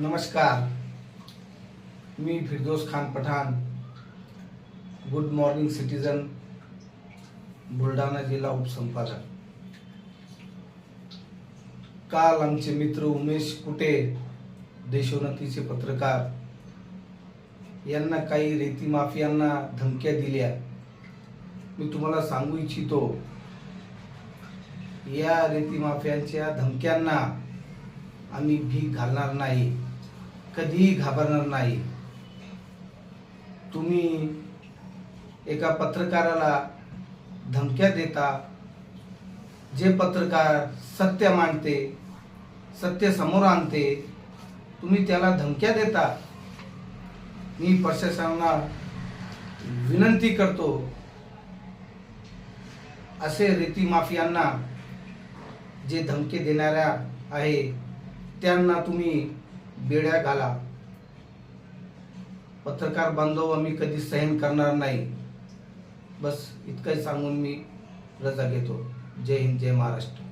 नमस्कार, मी Firdaus Khan Pathan, good morning citizen, Buldhana जिल्हा उपसंपादक। काल आमचे मित्र उमेश कुटे, देशोन्नतीचे पत्रकार, यांना काही रेती माफियांना धमक्या दिल्या। मी तुम्हाला सांगू इच्छितो, या रेती माफियांच्या धमक्यांना आम्ही भीक घालणार नाही, कधीही घाबरणार नाही। तुम्ही एका पत्रकाराला धमक्या देता, जे पत्रकार सत्य मांडते, सत्य समोर आणते, तुम्ही त्याला धमक्या देता। मी प्रशासनाला विनंती करतो, असे रेती माफियांना जे धमकी देणाऱ्या आहे त्यांना तुम्ही बेड्या घाला। पत्रकार बांधव आम्ही कधी सहन करणार नाही। बस इतकंच सांगून मी रजा घेतो। जय हिंद, जय महाराष्ट्र।